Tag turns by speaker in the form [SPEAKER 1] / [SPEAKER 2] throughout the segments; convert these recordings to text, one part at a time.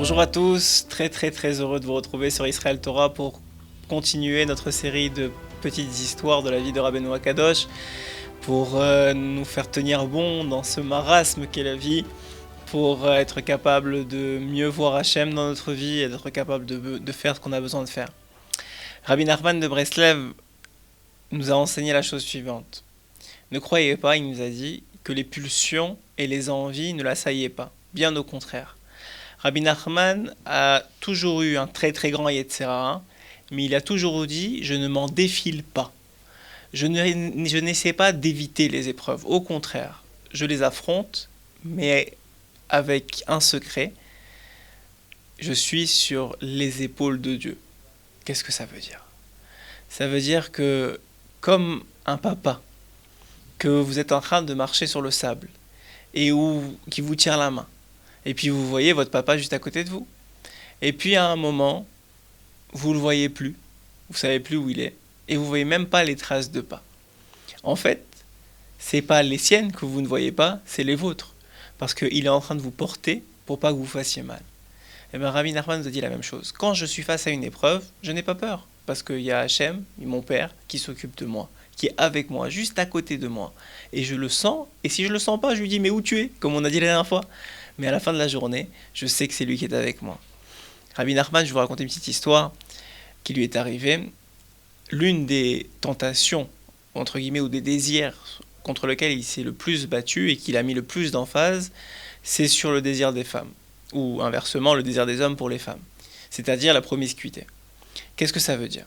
[SPEAKER 1] Bonjour à tous, très heureux de vous retrouver sur Israël Torah pour continuer notre série de petites histoires de la vie de Rabbeinu Akadosh, pour nous faire tenir bon dans ce marasme qu'est la vie, pour être capable de mieux voir Hachem dans notre vie et d'être capable de faire ce qu'on a besoin de faire. Rabbi Nachman de Breslev nous a enseigné la chose suivante. Ne croyez pas, il nous a dit, que les pulsions et les envies ne l'assaillaient pas. Bien au contraire. Rabbi Nachman a toujours eu un très grand Yetzirah, mais il a toujours dit « je ne m'en défile pas ». Je n'essaie pas d'éviter les épreuves. Au contraire, je les affronte, mais avec un secret. Je suis sur les épaules de Dieu. Qu'est-ce que ça veut dire ? Ça veut dire que, comme un papa, que vous êtes en train de marcher sur le sable, et qui vous tire la main, et puis vous voyez votre papa juste à côté de vous. Et puis à un moment, vous le voyez plus, vous savez plus où il est, et vous voyez même pas les traces de pas. En fait, c'est pas les siennes que vous ne voyez pas, c'est les vôtres, parce qu'il est en train de vous porter pour pas que vous fassiez mal. Et bien Rabbi Nachman nous a dit la même chose. Quand je suis face à une épreuve, je n'ai pas peur, parce qu'il y a Hachem, mon père, qui s'occupe de moi, qui est avec moi, juste à côté de moi. Et je le sens, et si je le sens pas, je lui dis mais où tu es, comme on a dit la dernière fois. Mais à la fin de la journée, je sais que c'est lui qui est avec moi. Rabbi Nachman, je vais vous raconter une petite histoire qui lui est arrivée. L'une des tentations, entre guillemets, ou des désirs contre lesquels il s'est le plus battu et qu'il a mis le plus d'emphase, c'est sur le désir des femmes. Ou inversement, le désir des hommes pour les femmes. C'est-à-dire la promiscuité. Qu'est-ce que ça veut dire ?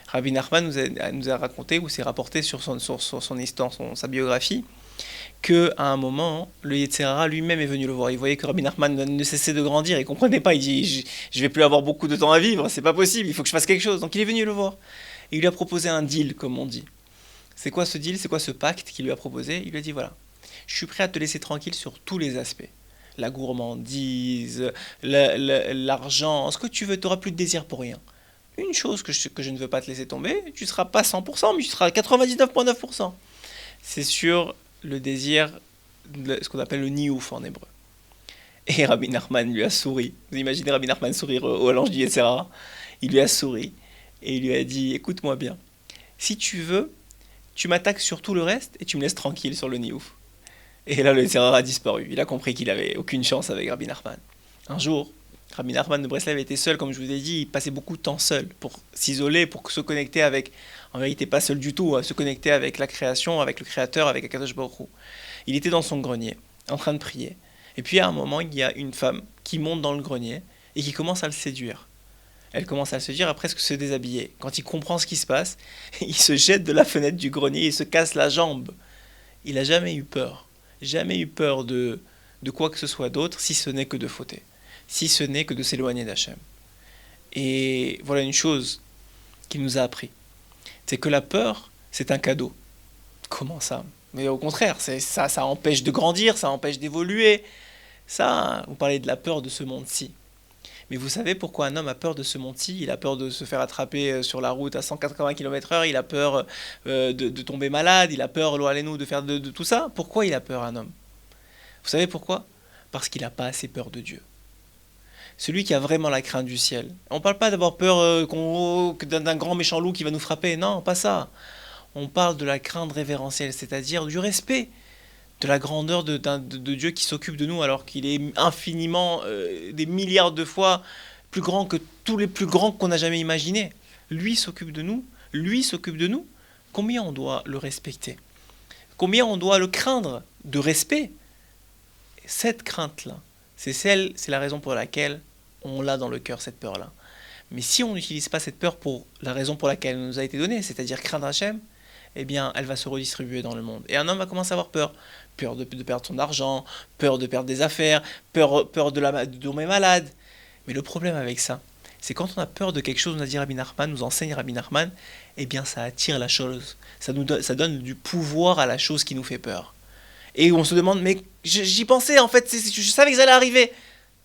[SPEAKER 1] Rabbi Nachman nous a raconté, ou s'est rapporté sur son histoire, sa biographie, qu'à un moment, le Yetzirah lui-même est venu le voir. Il voyait que Rabbi Nachman ne cessait de grandir, il ne comprenait pas, il dit « je vais plus avoir beaucoup de temps à vivre, c'est pas possible, il faut que je fasse quelque chose ». Donc il est venu le voir. Et il lui a proposé un deal, comme on dit. C'est quoi ce deal ? C'est quoi ce pacte qu'il lui a proposé ? Il lui a dit « voilà, je suis prêt à te laisser tranquille sur tous les aspects. La gourmandise, l'argent, ce que tu veux, tu n'auras plus de désir pour rien. Une chose que je ne veux pas te laisser tomber, tu ne seras pas 100%, mais tu seras 99,9%. C'est sur le désir, ce qu'on appelle le niouf en hébreu. » Et Rabbi Nachman lui a souri. Vous imaginez Rabbi Nachman sourire au l'ange du Yetzirah. Il lui a souri et il lui a dit « écoute-moi bien, si tu veux, tu m'attaques sur tout le reste et tu me laisses tranquille sur le niouf. » Et là, le Yetzirah a disparu. Il a compris qu'il n'avait aucune chance avec Rabbi Nachman. Un jour, Rabbi Nachman de Breslev était seul, comme je vous ai dit, il passait beaucoup de temps seul pour s'isoler, pour se connecter avec, en vérité pas seul du tout, se connecter avec la création, avec le Créateur, avec Akadosh Baruch Hu. Il était dans son grenier, en train de prier. Et puis à un moment, il y a une femme qui monte dans le grenier et qui commence à le séduire. Elle commence à le séduire, à presque se déshabiller. Quand il comprend ce qui se passe, il se jette de la fenêtre du grenier et se casse la jambe. Il n'a jamais eu peur de quoi que ce soit d'autre, si ce n'est que de fauter. Si ce n'est que de s'éloigner d'Hachem. Et voilà une chose qu'il nous a appris. C'est que la peur, c'est un cadeau. Comment ça ? Mais au contraire, ça empêche de grandir, ça empêche d'évoluer. Ça, vous parlez de la peur de ce monde-ci. Mais vous savez pourquoi un homme a peur de ce monde-ci ? Il a peur de se faire attraper sur la route à 180 km/h, il a peur de tomber malade, il a peur, lo alenu, de faire de tout ça. Pourquoi il a peur, un homme ? Vous savez pourquoi ? Parce qu'il n'a pas assez peur de Dieu. Celui qui a vraiment la crainte du ciel. On ne parle pas d'avoir peur d'un grand méchant loup qui va nous frapper, non, pas ça. On parle de la crainte révérentielle, c'est-à-dire du respect, de la grandeur de Dieu qui s'occupe de nous alors qu'il est infiniment, des milliards de fois plus grand que tous les plus grands qu'on n'a jamais imaginés. Lui s'occupe de nous, combien on doit le respecter ? Combien on doit le craindre de respect ? Cette crainte-là, c'est la raison pour laquelle on l'a dans le cœur, cette peur-là. Mais si on n'utilise pas cette peur pour la raison pour laquelle elle nous a été donnée, c'est-à-dire craindre Hachem, eh bien, elle va se redistribuer dans le monde. Et un homme va commencer à avoir peur. Peur de perdre son argent, peur de perdre des affaires, peur de tomber malade. Mais le problème avec ça, c'est quand on a peur de quelque chose, on a dit Rabbi Nachman, nous enseigne Rabbi Nachman, eh bien, ça attire la chose. Ça donne du pouvoir à la chose qui nous fait peur. Et on se demande, mais j'y pensais, en fait, je savais que ça allait arriver.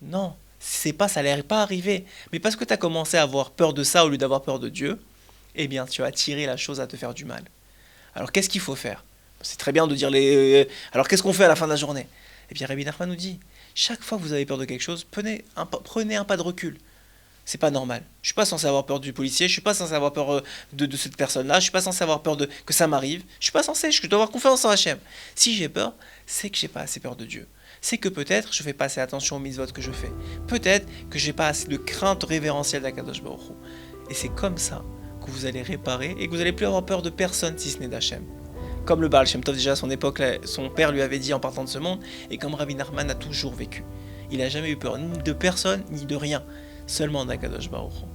[SPEAKER 1] Non, ça allait pas arriver. Mais parce que tu as commencé à avoir peur de ça au lieu d'avoir peur de Dieu, eh bien, tu as attiré la chose à te faire du mal. Alors, qu'est-ce qu'il faut faire ? C'est très bien de dire alors, qu'est-ce qu'on fait à la fin de la journée ? Eh bien, Rabbi Nachman nous dit, Chaque fois que vous avez peur de quelque chose, prenez un pas de recul. C'est pas normal. Je suis pas censé avoir peur du policier, je suis pas censé avoir peur de cette personne-là, je suis pas censé avoir peur que ça m'arrive. Je suis pas censé, je dois avoir confiance en Hachem. Si j'ai peur, c'est que j'ai pas assez peur de Dieu. C'est que peut-être je fais pas assez attention aux mitzvot que je fais. Peut-être que j'ai pas assez de crainte révérentielle d'Akadosh Baruch Hu. Et c'est comme ça que vous allez réparer et que vous allez plus avoir peur de personne si ce n'est d'Hachem. Comme le Baal Shem Tov déjà à son époque, son père lui avait dit en partant de ce monde, et comme Rabbi Nachman a toujours vécu. Il n'a jamais eu peur ni de personne ni de rien. Seulement d'Akadosh Baruch Hu.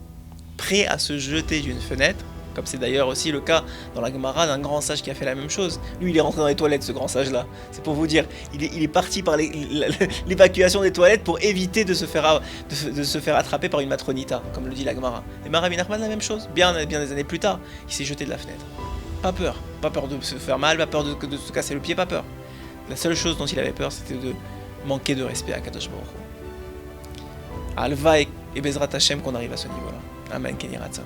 [SPEAKER 1] Prêt à se jeter d'une fenêtre, comme c'est d'ailleurs aussi le cas dans la Gemara d'un grand sage qui a fait la même chose. Lui, il est rentré dans les toilettes, ce grand sage-là. C'est pour vous dire, il est parti par l'évacuation des toilettes pour éviter de se faire attraper par une matronita, comme le dit la Gemara. Et Rabbi Nachman, la même chose, bien des années plus tard, il s'est jeté de la fenêtre. Pas peur de se faire mal, pas peur de se casser le pied, pas peur. La seule chose dont il avait peur, c'était de manquer de respect à Kadosh Baruch Hu. Alva et Bezrat Hashem qu'on arrive à ce niveau-là. Amen, Kenny Ratzon.